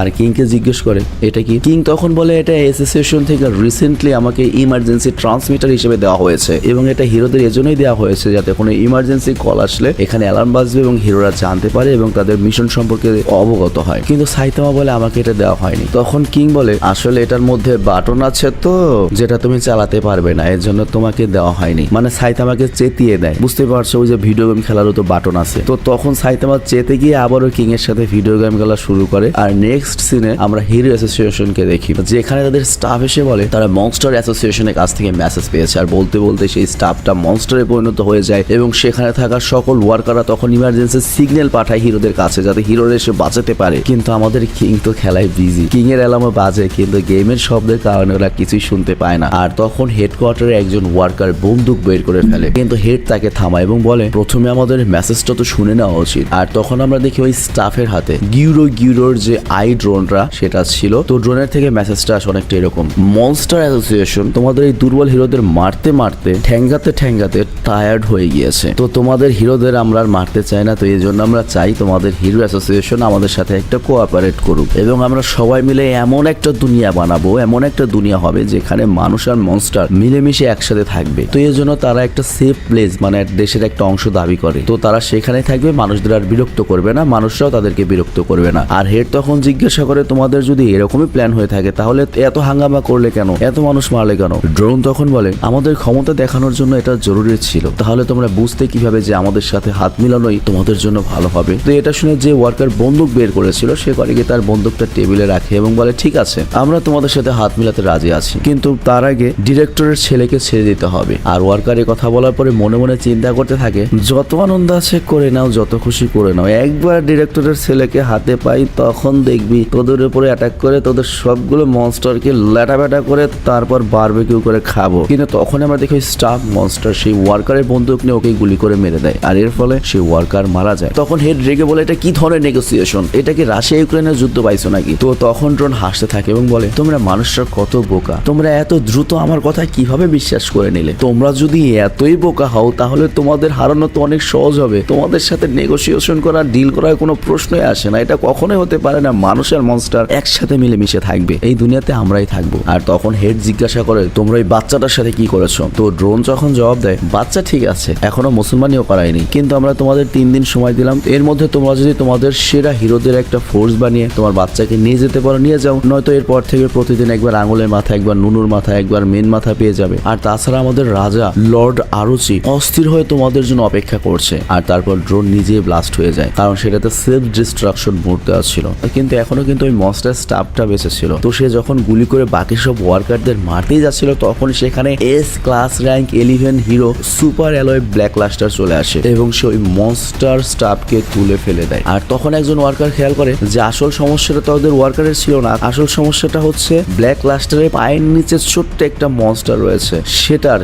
আর কিংকে জিজ্ঞেস করে এটা কি। কিং তখন বলে এটা অ্যাসোসিয়েশন থেকে রিসেন্টলি আমাকে ইমার্জেন্সি ট্রান্সমিটার হিসেবে দেওয়া হয়েছে, এবং এটা হিরোদের এজন্যই দেওয়া হয়েছে যাতে কোনো ইমার্জেন্সি কল আসলে এখানে অ্যালার্ম বাজবে এবং হিরোরা জানতে পারে এবং তাদের মিশন সম্পর্কে অবগত হয়। কিন্তু সাইতামা বলে আমাকে এটা দেওয়া হয়নি। তখন কিং বলে আসলে এটার মধ্যে বাটন আছে তো যেটা তুমি চালাতে পারবে না, এর জন্য তোমাকে দেওয়া হয়নি। মানে সাইতামাকে চেতিয়ে দেয়। বুঝতে পারছো, ওই যে ভিডিও গেম খেলারও তো বাটন আছে। তো তখন সাইতামা চেতে গিয়ে আবারও কিং এর সাথে ভিডিও গেম খেলা শুরু করে। আর নেক্সট সিনে আমরা হিরো অ্যাসোসিয়েশনকে দেখি, যেখানে তাদের স্টাফ এসে বলে তারা মনস্টার অ্যাসোসিয়েশনের কাছ থেকে মেসেজ পেয়েছে। আর বলতে বলতে সেই স্টাফটা মনস্টারে পরিণত হয়ে যায় এবং সেখানে থাকা সকল ওয়ার্কাররা তখন ইমার্জেন্সি সিগন্যাল পাঠায় হিরোদের কাছে যাতে হিরোরা এসে বাঁচাতে পারে। কিন্তু আমাদের কিং তো খেলায় বিজি। কিং এর অ্যালার্মও বাজে, কিন্তু গেমের শব্দের কারণে ওরা কিছুই শুনতে পায় না। আর তখন হেডকোয়ার্টারে একজন ওয়ার্কার বন্দুক বের করে ফেলে, কিন্তু হেড তাকে থামায় এবং বলে প্রথমে আমাদের মেসেজটা তো শুনে নেওয়া উচিত। আর তখন আমরা দেখি ওই স্টাফের হাতে গিউরোর যে আই ড্রোনটা সেটা ছিল। তো ড্রোনের থেকে মেসেজটা আসে অনেকটা এরকম, মনস্টার অ্যাসোসিয়েশন তোমাদের এই দুর্বল হিরোদের মারতে মারতে ঠ্যাঙ্গাতে টায়ার্ড হয়ে গিয়েছে। তো তোমাদের হিরোদের আমরা আর মারতে চাই না। তো এই জন্য আমরা চাই তোমাদের হিরো অ্যাসোসিয়েশন আমাদের সাথে একটা কোঅপারেট করুক এবং আমরা সবাই মিলে এমন একটা দুনিয়া বানাবো, এমন একটা দুনিয়া হবে যেখানে মানুষ আর মনস্টার মিলেমিশে একসাথে থাকবে। তো এই জন্য তারা একটা সেফ প্লেস মানে দেশের একটা অংশ দাবি করে। তো তারা সেখানে থাকবে, মানুষদের আর বিরক্ত করবে না, মানুষরাও তাদেরকে বিরক্ত করবে না। আর হেড তখন জিজ্ঞাসা করে তোমাদের যদি এরকমই প্ল্যান হয়ে থাকে তাহলে এত হাঙ্গামা করলে কেন, এত মানুষ মারলে কেন। ড্রোন তখন বলে আমাদের ক্ষমতা দেখানোর জন্য এটা জরুরি ছিল, তাহলে তোমরা বুঝতে কিভাবে যে আমাদের সাথে হাত মিলানোই তোমাদের জন্য ভালো হবে। তো এটা শুনে যে ওয়ার্কার বন্দুক বের করেছিল সে করে গিয়ে তার বন্দুকটা টেবিলে রাখে এবং বলে ঠিক আছে আমরা তোমাদের সাথে হাত মিলাতে রাজি আছি, কিন্তু তার আগে ডিরেক্টরের ছেলেকে ছেড়ে দিতে হবে। আর ওয়ার্কার এই কথা বলার পরে মনে মনে চিন্তা করতে থাকে যত আনন্দ আছে করে নাও, যত খুশি করে নাও, একবার ডিরেক্টরের ছেলেকে হাতে পাই তখন দেখবি তোদের উপরে অ্যাটাক করে তোদের সবগুলো মনস্টারকে ল্যাটাব্যাটা করে তারপর বারবিকিউ করে খাবো। কিন্তু তখন আমরা দেখি স্টাফ মনস্টার সেই ওয়ার্কারের বন্দুক নিয়ে ওকে গুলি করে মেরে দেয়। আর এর ফলে সেই ওয়ার্কার মারা যায়। তখন হেড রেগে বলে এটা কি ধরনের নেগোসিয়েশন, এটা কি রাশিয়া ইউক্রেনের যুদ্ধ পাইছো নাকি। তো তখন ড্রোন হাসতে থাকে এবং বলে তোমরা মানুষরা কত বোকা, তোমরা এত দ্রুত আমার কথা কিভাবে বিশ্বাস করে নিলে। তোমরা যদি এতই বোকা হও তাহলে তোমাদের হারানো তো অনেক সহজ হবে, তোমাদের সাথে নেগোসিয়েশন করা, ডিল করার কোনো প্রশ্নই আসে না। এটা কখনোই হতে পারে না, মানুষ আর মনস্টার একসাথে মিলেমিশে থাকবে, এই দুনিয়াতে আমরাই থাকবো। আর তখন হেড জিজ্ঞাসা করে তোমরা এই বাচ্চাটার সাথে কি করেছো। তো ড্রোন যখন জবাব দেয় বাচ্চা ঠিক আছে এখনো মুসলমানিও করায়নি, কিন্তু আমরা তোমাদের 3 দিন সময় দিলাম, এর মধ্যে তোমরা যদি তোমাদের সেরা হিরোদের একটা ফোর্স বানিয়ে তোমার বাচ্চাকে নিয়ে যেতে পারো নিয়ে যাও, নয়তো এরপর থেকে প্রতিদিন একবার আঙুলের মাথা, একবার নুনুর মাথা, একবার মেন মাথা পেয়ে পেয়ে যাবে। আর তাছাড়া আমাদের রাজা লর্ড আরোচি অস্থির হয়ে তোমাদের জন্য অপেক্ষা করছে। আর তারপর ড্রোন নিজেই ব্লাস্ট হয়ে যায়, কারণ সেটাতে সেলফ ডিস্ট্রাকশন মোড দেওয়া ছিল। কিন্তু এখনো কিন্তু ওই মনস্টার স্টাফটা বেঁচে ছিল। তো সে যখন গুলি করে বাকি সব ওয়ার্কারদের মারতেই যাচ্ছিল, তখন সেখানে S class rank 11 hero super alloy black luster চলে আসে এবং সে ওই মনস্টার স্টাফকে তুলে ফেলে দেয়। আর তখন একজন ওয়ার্কার খেয়াল করে যে আসল সমস্যাটা তো ওদের ওয়ার্কারের ছিল না, আসল সমস্যাটা হচ্ছে ব্ল্যাক লাস্টারের পায়ের নিচে ছোট্ট একটা মনস্টার রয়েছে,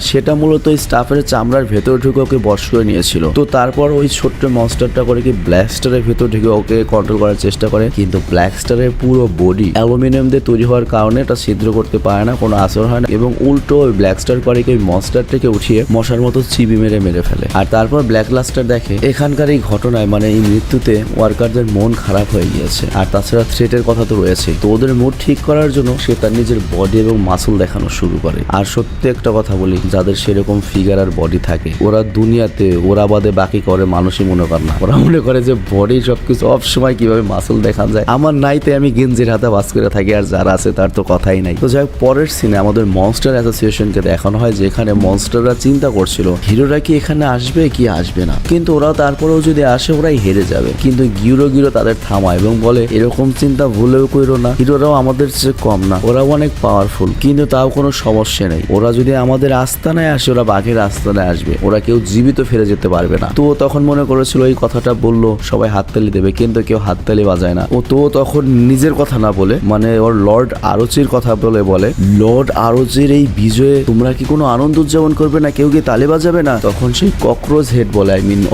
সেটা মূলত ওই স্টাফের চামড়ার ভেতর ঢুকে ওকে বশ করে নিয়েছিল। তো তারপর ওই ছোট্ট মনস্টারটা করে কি ব্ল্যাক স্টারের ভেতর ঢুকে ওকে কন্ট্রোল করার চেষ্টা করে, কিন্তু ব্ল্যাক স্টারের পুরো বডি অ্যালুমিনিয়াম দিয়ে তৈরি হওয়ার কারণে এটা ছিদ্র করতে পারে না, কোনো আসর হয় না, এবং উল্টো ওই ব্ল্যাক স্টার করে কি ওই মনস্টারটাকে উঠিয়ে মশার মতো চিবি মেরে ফেলে। আর তারপর ব্ল্যাক লাস্টার দেখে এখানকার এই ঘটনায় মানে এই মৃত্যুতে ওয়ার্কারদের মন খারাপ হয়ে গিয়েছে। আর তাছাড়া থ্রেটের কথা তো রয়েছে, তো ওদের মুড ঠিক করার জন্য সে তার নিজের বডি এবং মাসল দেখানো শুরু করে। আর সত্যি একটা কথা বলি, যাদের সেরকম ফিগার আর বডি থাকে ওরা দুনিয়াতে ওরা বাদে বাকি করে মানুষই মনে করে না, ওরা মনে করে যে বডি সবকিছু সব সময় কিভাবে মাসল দেখান যায়। আমার নাইতে আমি গেঞ্জির হাতে বাস করে থাকি, আর যারা আছে তার তো কথাই নাই। তো যাই হোক, পরের সিনে আমাদের মনস্টার অ্যাসোসিয়েশনকে দেখানো হয়, যেখানে মনস্টাররা চিন্তা করছিল হিরোরা কি এখানে আসবে কি আসবে না, কিন্তু ওরা তারপরেও যদি আসে ওরাই হেরে যাবে। কিন্তু গিরো তাদের থামায় এবং বলে এরকম চিন্তা ভুলেও করো না, হিরোরাও আমাদের চেয়ে কম না, ওরাও অনেক পাওয়ারফুল, কিন্তু তাও কোনো সমস্যা নেই, ওরা যদি আমাদের আস্তানায় আসে ওরা বাঘের আস্তানায় আসবে, ওরা কেউ জীবিত ফিরে যেতে পারবে না। তো তখন মনে করেছিল এই কথাটা বললো সবাই হাততালি দেবে, কিন্তু কেউ হাততালি বাজায় না। ও তো তখন নিজের কথা না বলে মানে ওর লর্ড আরোচির কথা বলে লর্ড আরোচির এই বিজয়ে তোমরা কি কোনো আনন্দ উদযাপন করবে না, কেউ কি তালি বাজাবে না? তখন সেই ককরোচ হেড বলে,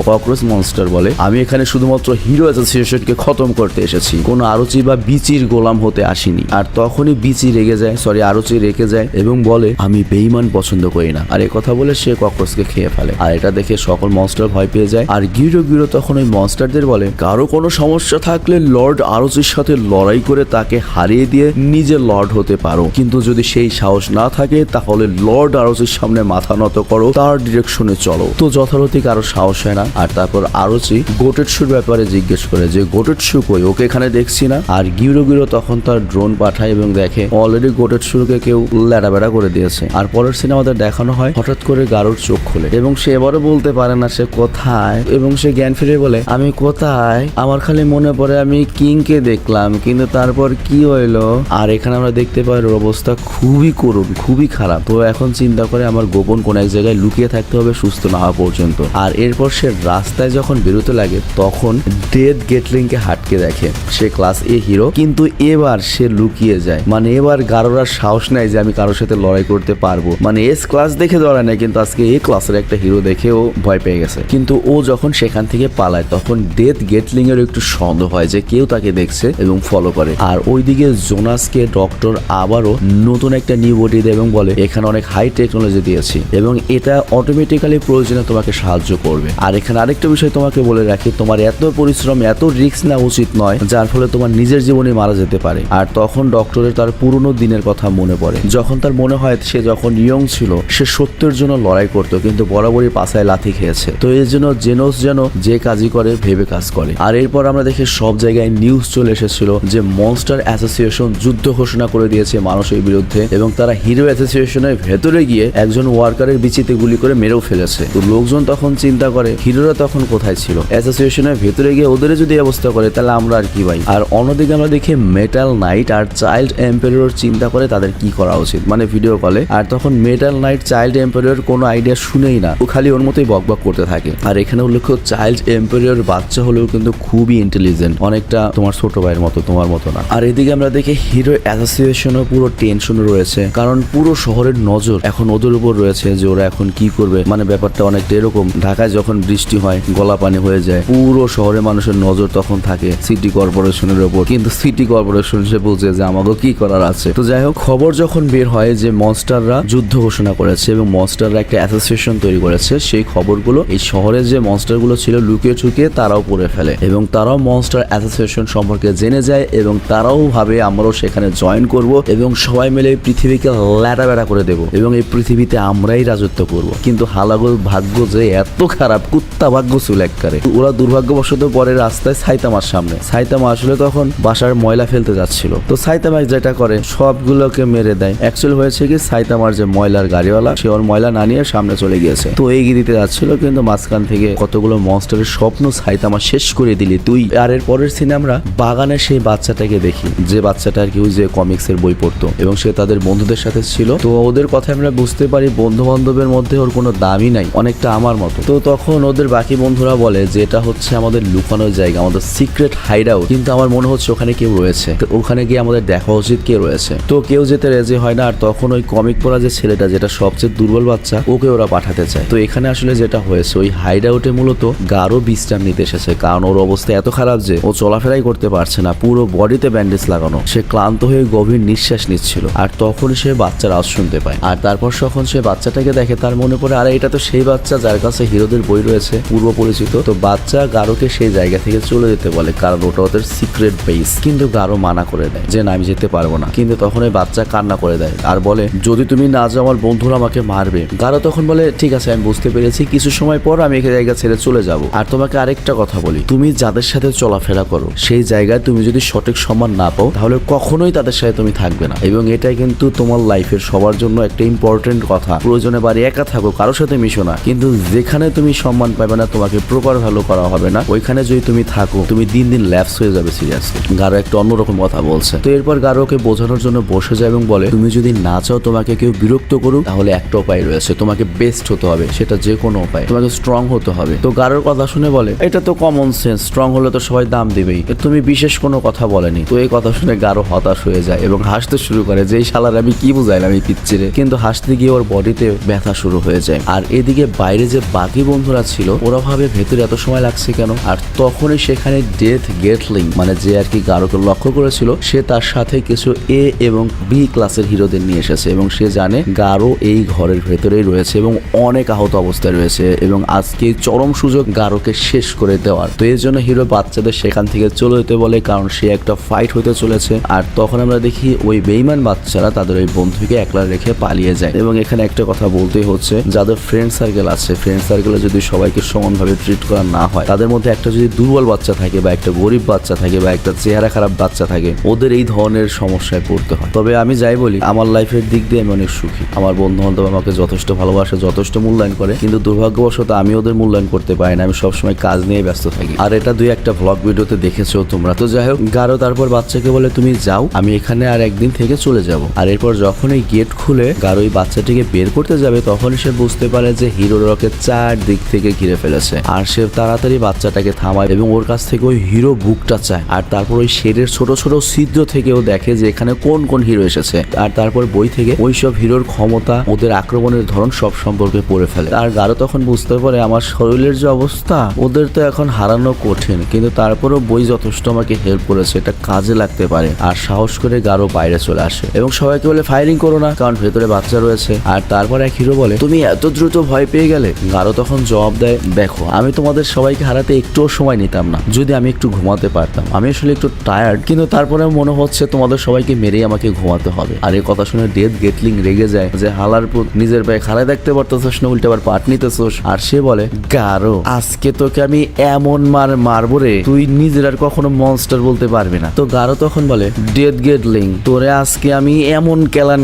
ককরোচ মনস্টার বলে আমি এখানে শুধুমাত্র হিরো অ্যাসোসিয়েশনকে খতম করতে এসেছি, কোনো আরোচি বা বিচির গোলাম হতে আসিনি। আর তখনই বিচি রেগে যায়, আরোচি রেগে যায় এবং বলে আমি বেঈমান পছন্দ করি না। আর এই কথা বলে সে ককরোচকে খেয়ে ফেলে। আর এটা দেখে সকল মনস্টার ভয় পেয়ে যায়। আর গিরো তখন ওই মনস্টারদের বলে কারো কোনো সমস্যা থাকলে লর্ড আরোচির সাথে লড়াই করে তাকে হারিয়ে দিয়ে নিজে লর্ড হতে পারো, কিন্তু যদি সেই সাহস না থাকে তাহলে লর্ড আরোচির সামনে মাথা নত করো, তার ডিরেকশনে চলো। তো যথারীতি কারো সাহস হয় না। আর তারপর আরোচি গোটেটসুর ব্যাপারে জিজ্ঞেস করে যে গোটেটসু কই, ওকে এখানে দেখছি না। আর গিরো তখন তার ড্রোন পাঠায় এবং দেখে অলরেডি গোটেটসুকে কেউ ল্যাড়াবেড়া করে দিয়েছে। আর পরের সিনেমাতে দেখানো হয় হঠাৎ করে গারোর চোখ খোলে এবং সে এবারও বলতে পারে না সে কোথায়, এবং সে জ্ঞান ফিরে বলে আমি কোথায়, আমার খালি মনে পড়ে আমি কিংকে দেখলাম, কিন্তু তারপর কি হইলো। আর এখানে আমরা দেখতে পাই ওর অবস্থা খুবই করুণ, খুবই খারাপ। তো এখন চিন্তা করে আমার গোপন কোন এক জায়গায় লুকিয়ে থাকতে হবে সুস্থ না হওয়া পর্যন্ত। আর এরপর সে রাস্তায় যখন বেরোতে লাগে তখন ডেথ গেটলিংকে হাটকে দেখে। সে ক্লাস এ হিরো, কিন্তু এবার সে লুকিয়ে যায়, মানে এবার গারোর সাহস নেয় যে আমি কারোর সাথে লড়াই করতে পারবো। মানে এস ক্লাস দেখে ধরা নেয়, কিন্তু আজকে এ ক্লাসের একটা হিরো দেখে ও ভয় পেয়ে গেছে। কিন্তু ও যখন সেখান থেকে পালায় তখন ডেথ গেটলিং এর একটু সন্দেহ হয় যে কেউ তাকে দেখছে এবং ফলো করে। আর ওইদিকে জোনাসকে ডক্টর আবারও নতুন একটা নিউ বডি দেয় এবং বলে এখানে অনেক হাই টেকনোলজি দিয়েছি এবং এটা অটোমেটিক্যালি প্রয়োজনে তোমাকে সাহায্য করবে। আর এখানে আরেকটা বিষয় তোমাকে বলে রাখি, তোমার এত পরিশ্রম এত রিস্ক নেওয়া উচিত নয় যার ফলে তোমার নিজের জীবনে মারা যেতে পারে। আর তখন ডক্টরের তার পুরনো দিনের কথা মনে পড়ে, যখন তার মনে হয় সে যখন ইয়ং ছিল সে সত্যের জন্য লড়াই করতো, কিন্তু বরাবরই পাছায় লাথি খেয়েছে। তো এর জন্য জেনোস যেন যে কাজই করে ভেবে কাজ করে। আর এরপর আমরা দেখি সব জায়গায় নিউজ চলে এসেছিল যে মনস্টার অ্যাসোসিয়েশন যুদ্ধ ঘোষণা করে দিয়েছে মানুষের বিরুদ্ধে এবং তারা হিরো অ্যাসোসিয়েশনের ভেতরে গিয়ে একজন ওয়ার্কারের বিচিতে গুলি করে মেরেও ফেলেছে। তো লোকজন তখন চিন্তা করে হিরোরা তখন কোথায় ছিল, অ্যাসোসিয়েশনের ভেতরে গিয়ে ওদের যদি অবস্থা করে তাহলে আমরা আর কি ভাই। আর অন্যদিকে আমরা দেখি মেটাল নাইট আর চাইল্ড এম্পায়ার চিন্তা করে তাদের কি করা উচিত, মানে ভিডিও কলে। আর তখন মেটাল নাইট চাইল্ড এম্পায়ার কোনো আইডিয়া শুনেই না, ও খালি ওর মতোই বকবক করতে থাকে। আর এখানে উল্লেখ্য চাইল্ড এম্পায়ার বাচ্চা হলেও কিন্তু খুবই ইন্টেলিজেন্ট, অনেকটা তোমার ছোট ভাইয়ের মতো, তোমার মতো না। আর এদিকে আমরা দেখি হিরো অ্যাসোসিয়েশনও পুরো টেনশন রয়েছে, কারণ পুরো শহরের নজর এখন ওদের উপর রয়েছে যে ওরা এখন কি করবে। মানে ব্যাপারটা অনেকটা এরকম, ঢাকায় যখন বৃষ্টি হয় গলা পানি হয়ে যায়, পুরো শহরের মানুষের নজর তখন থাকে সিটি কর্পোরেশনের উপর, কিন্তু সিটি কর্পোরেশন সে বলছে যে আমাকে কি করার আছে। তো যাই হোক, খবর যখন বের হয় যে মনস্টাররা যুদ্ধ ঘোষণা করেছে এবং মনস্টাররা একটা অ্যাসোসিয়েশন তৈরি করেছে, সেই খবরগুলো এই শহরের যে মনস্টারগুলো ছিল লুকিয়ে ছুকিয়ে তারাও পড়ে ফেলে এবং তারাও মনস্টার অ্যাসোসিয়েশন সম্পর্কে জেনে যায় এবং তারাও ভাবে আমরাও সেখানে জয়েন করব এবং সবাই মিলে পৃথিবীকে ল্যাটাবেড়া করে দেব এবং এই পৃথিবীতে আমরাই রাজত্ব করব। কিন্তু হালাগোল ভাগ্য যে এত খারাপ, কুত্তা ভাগ্য ছিল একবারে। ওরা দুর্ভাগ্যবশত পরে রাস্তায় সাইতামার সামনে, সাইতামা আসলে তখন বাসার ময়লা ফেলতে যাচ্ছিল। তো সাইতামা যেটা করে সবগুলোকে মেরে দেয়। অ্যাকচুয়ালি হয়েছে কি সাইতামা আমার যে ময়লার গাড়িওয়ালা, সে ওর ময়লা না নিয়ে সামনে চলে গিয়েছে। তো এগিয়ে দিতে যাচ্ছিল, কিন্তু মাঝখান থেকে কতগুলো মনস্টারের স্বপ্ন সাইতামা শেষ করে দিলি তুই। আর এর পরের সিনে আমরা বাগানে সেই বাচ্চাটাকে দেখি, যে বাচ্চাটা আর কি ওই যে কমিক্সের বই পড়তো এবং সে তাদের বন্ধুদের সাথে ছিল। তো ওদের কথা আমরা বুঝতে পারি বন্ধু বান্ধবের মধ্যে ওর কোনো দামই নাই, অনেকটা আমার মতো। তো তখন ওদের বাকি বন্ধুরা বলে যে এটা হচ্ছে আমাদের লুকানোর জায়গা, আমাদের সিক্রেট হাইড আউট, কিন্তু আমার মনে হচ্ছে ওখানে কেউ রয়েছে, তো ওখানে গিয়ে আমাদের দেখা উচিত কে রয়েছে। তো কেউ যেতে রাজি হয় না। আর তখন ওই কমিক পড়া যে ছেলেটা, যেটা সবচেয়ে দুর্বল বাচ্চা, ওকে ওরা পাঠাতে চায়। তো এখানে আসলে যেটা হয়েছে, ওই হাইড আউটে মূলত গাঢ় বিশ্রাম নিতে এসেছে, কারণ ওর অবস্থা এত খারাপ যে ও চলাফেরাই করতে পারছে না, পুরো বডিতে ব্যান্ডেজ লাগানো। সে ক্লান্ত হয়ে গভীর নিঃশ্বাস নিচ্ছিল। আর তখন সে বাচ্চার আওয়াজ শুনতে পায়। আর তারপর যখন সে বাচ্চাটাকে দেখে, তার মনে পড়ে আরে এটা তো সেই বাচ্চা যার কাছে হিরোদের বই রয়েছে, পূর্ব পরিচিত। তো বাচ্চা গাঢ়কে সেই জায়গা থেকে চলে যেতে বলে, কারণ ওটা ওদের সিক্রেট বেস। কিন্তু গাঢ় মানা করে দেয় যে না, আমি যেতে পারবো না। কিন্তু তখন ওই বাচ্চা কান্না করে দেয় আর বলে যদি তুমি না যাও আমার বন্ধুরা আমাকে মারবে। গাঢ় তখন বলে ঠিক আছে, আমি বুঝতে পেরেছি, কিছু সময় পর আমি এই জায়গা ছেড়ে চলে যাব। আর তোমাকে আরেকটা কথা বলি, তুমি যাদের সাথে চলাফেরা করো সেই জায়গায় তুমি যদি সঠিক সম্মান না পাও, তাহলে কখনোই তাদের সাথে তুমি থাকবে না। এবং এটাই কিন্তু তোমার লাইফের সবার জন্য একটা ইম্পর্টেন্ট কথা। প্রয়োজনে বাড়ি একা থাকো, কারোর সাথে মিশো না, কিন্তু যেখানে তুমি সম্মান পাবে না, তোমাকে প্রপার ভ্যালু করা হবে না, ওইখানে যদি তুমি থাকো, তুমি দিন দিন ল্যাপস হয়ে যাবে। সিরিয়াসলি গাঢ় একটা অন্যরকম কথা বলছে। তো এরপর গাঢ়কে বোঝানোর জন্য বসে যায় এবং বলে তুমি যদি না চাও তোমাকে কেউ বিরক্ত করুক, তাহলে একটা উপায় রয়েছে, তোমাকে বেস্ট হতে হবে, সেটা যে কোনো উপায়, তোমাকে স্ট্রং হতে হবে। তো গাঢ়র কথা শুনে বলে এটা তো কমন সেন্স, স্ট্রং হলে তো সবাই দাম দিবেই, তুমি বিশেষ কোনো কথা বলেনি। তো এই কথা শুনে গাঢ় হতাশ হয়ে যায় এবং হাসতে শুরু করে যে এই শালার আমি কি বুঝাইলাম এই পিচ্চিরে। কিন্তু হাসতে গিয়ে ওর বডিতে ব্যথা শুরু হয়ে যায়। আর এদিকে বাইরে যে বাকি বন্ধুরা ছিল, ওরা ভাবে ভেতরে এত সময় লাগছে কেন। আর তখনই সেখানে ডেথ গেটলিং, মানে যে আর কি গাঢ়কে লক্ষ্য করেছিল, সে তার সাথে কিছু এ এবং বি ক্লাসের হিরোদের নিয়ে এসেছে এবং সে জানে গাঢ় এই ঘরের ভেতরেই রয়েছে এবং অনেক আহত অবস্থায় রয়েছে এবং আজকে চরম সুযোগ গাঢ়কে শেষ করে দেওয়ার। তো এর জন্য হিরো বাচ্চাদের সেখান থেকে চলে যেতে বলে, কারণ সে একটা ফাইট হতে চলেছে। আর তখন আমরা দেখি ওই বেঈমান বাচ্চারা তাদের ওই বন্ধুকে একলা রেখে পালিয়ে যায়। এবং এখানে একটা কথা বলতেই হচ্ছে, যাদের ফ্রেন্ড সার্কেল আছে, ফ্রেন্ড সার্কেলে যদি সবাইকে সমানভাবে ট্রিট করা না হয়, তাদের মধ্যে একটা যদি দুর্বল বাচ্চা থাকে বা একটা গরিব বাচ্চা থাকে বা একটা চেহারা খারাপ বাচ্চা থাকে, ওদের এই ধরনের সমস্যায় পড়তে হয়। তবে আমি যাই বলি, আমার লাইফের দিক দিয়ে আমি অনেক সুখী। আমার বন্ধু বান্ধব আমাকে যথেষ্ট ভালোবাসে, যথেষ্ট মূল্যায়ন করে, কিন্তু দুর্ভাগ্যবশত আমি ওদের মূল্যায়ন করতে পারি না। আমি সবসময় কাজ নিয়ে ব্যস্ত থাকি। আর এটা দুই একটা ভ্লগ ভিডিওতে দেখেছো তোমরা। তো যাই হোক, গাঢ় তারপর বাচ্চাকে বলে তুমি যাও, আমি এখানে আর একদিন থেকে চলে যাব। আর এরপর যখন এই গেট খুলে গাঢ় ওই বাচ্চাটিকে বের করতে যাবে, তখন সে বুঝতে পারে যে হিরোর ওকে চারদিক থেকে ঘিরে ফেলেছে। আর সে তাড়াতাড়ি বাচ্চাটাকে থামায় এবং ওর কাছ থেকে ওই হিরো বুকটা চায়। আর তারপর ওই শেডের ছোট ছোট ছিদ্র থেকেও দেখে যে এখানে কোন কোন হিরো এসেছে। আর তারপর বই থেকে ওই সব হিরোর ক্ষমতা, ওদের আক্রমণের ধরন সব সম্পর্কে পড়ে ফেলে। আর গাঢ় তখন বুঝতে পারে আমার শরীরের যে অবস্থা, ওদের তো এখন হারানো কঠিন, কিন্তু তারপরও বই যথেষ্ট আমাকে হেল্প করেছে, এটা কাজে লাগতে পারে। আর সাহস করে গাঢ় বাইরে চলে আসে এবং সবাইকে বলে ফায়ারিং করো না, কারণ ভেতরে বাচ্চা রয়েছে। আর তারপর এক হিরো বলে তুমি এত দ্রুত ভয় পেয়ে গেলে। গাঢ় তখন জবাব দেয় দেখো, আমি তোমাদের সবাইকে হারাতে একটুও সময় নিতাম না যদি আমি একটু ঘুমাতে পারতাম। আমি আসলে একটু টায়ার্ড, কিন্তু তারপরে মনে হচ্ছে তোমাদের সবাইকে মেরেই আমাকে ঘুমাতে হবে। আর এই কথা শুনে ডেথ গেটলিং রেগে যায় যে হালার পুত, নিজের পায়ে খাড়ায় দেখতে পারতেছস না, উল্টে আবার পাট নিতেছস। আর সে বলে গাঢ়, আজকে তোকে আমি এমন মারবো রে, তুই নিজের আর কখনো মনস্টার বলতে পারবি না। তো গাঢ় তখন বলে ডেথ গেটলিং, তোরে আজকে আমি এমন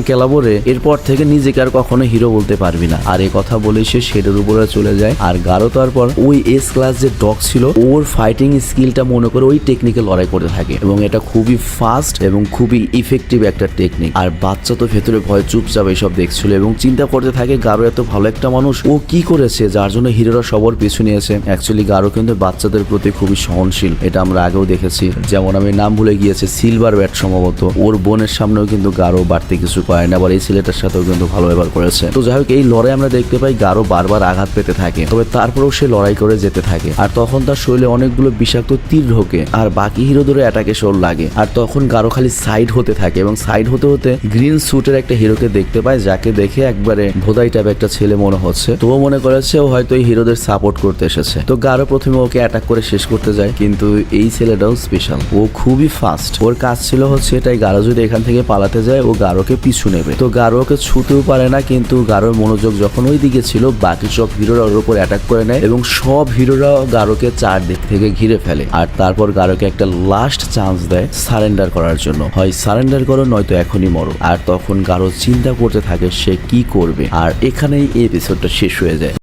কেলাবো রে, এরপর থেকে নিজেকে আর কখনো হিরো বলতে পারবি না। আর এই কথা বলে সে শেডের উপরে চলে যায়। আর গাঢ় তারপর ওই এস ক্লাস যে ডগ ছিল, ওর ফাইটিং স্কিলটা মনে করে ওই টেকনিকে লড়াই করতে থাকে এবং এটা খুবই ফাস্ট এবং খুবই ইফেক্টিভ একটা টেকনিক। আর বাচ্চা তো ভেতরে ভয় চুপচাপ এইসব দেখছিল এবং চিন্তা করতে থাকে গাঢ় এত ভালো একটা মানুষ, ও কি করেছে যার জন্য হিরোরা সবার পিছু নিয়েছে। অ্যাকচুয়ালি গাঢ় কিন্তু বাচ্চাদের প্রতি খুবই সহনশীল, এটা আমরা আগেও দেখেছি। যেমন আমি নাম ভুলে গিয়েছি, সিলভার ব্যাট সম্ভবত, ওর বোনের সামনেও কিন্তু গাঢ় বাড়তি কিছু করে না, আবার এই ছেলেটার সাথেও কিন্তু ভালো ব্যবহার করেছে। তো যাই হোক, এই লড়াই আমরা দেখতে পাই গাঢ় বারবার আঘাত পেতে থাকে, তবে তারপরেও সে লড়াই করে যেতে থাকে। আর তখন তার শরীরে অনেকগুলো বিষাক্ত তীর ঢোকে আর বাকি হিরোদের অ্যাটাকে শোর লাগে। আর তখন গাঢ় খালি সাইড হতে থাকে এবং সাইড হতে হতে গ্রিন স্যুটের একটা হিরোকে দেখতে পায়, যাকে দেখে একবারে ভোদাই টাইপ একটা ছেলে মনে হচ্ছে। তো ও মনে করেছে ও হয়তো এই হিরোদের সাপোর্ট করতে এসেছে। তো গাঢ় প্রথমে ওকে অ্যাটাক করে শেষ করতে যায়, কিন্তু এই ছেলেটাও স্পেশাল, ও খুবই ফাস্ট। ওর কাজ ছিল হচ্ছে এটাই, গাঢ় যদি এখান থেকে পালাতে যায় ও গাঢ়কে পিছু নেবে। তো গাঢ় ওকে ছুতেও পারে না, কিন্তু গাঢ়র মনোযোগ যখন ওই দিকে ছিল, বাকি সব হিরোরা ওর উপর অ্যাটাক করে নেয় এবং সব হিরোরা গাঢ়কে চারদিক থেকে ঘিরে ফেলে। আর তারপর গাঢ়কে একটা লাস্ট চান্স দেয় সারেন্ডার করার জন্য, হয় সারেন্ডার করো নয়তো এখনই মরো। আর তখন গাঢ় চিন্তা চিন্তা করতে থাকে সে কি করবে, আর এখানেই এই এপিসোডটা শেষ হয়ে যায়।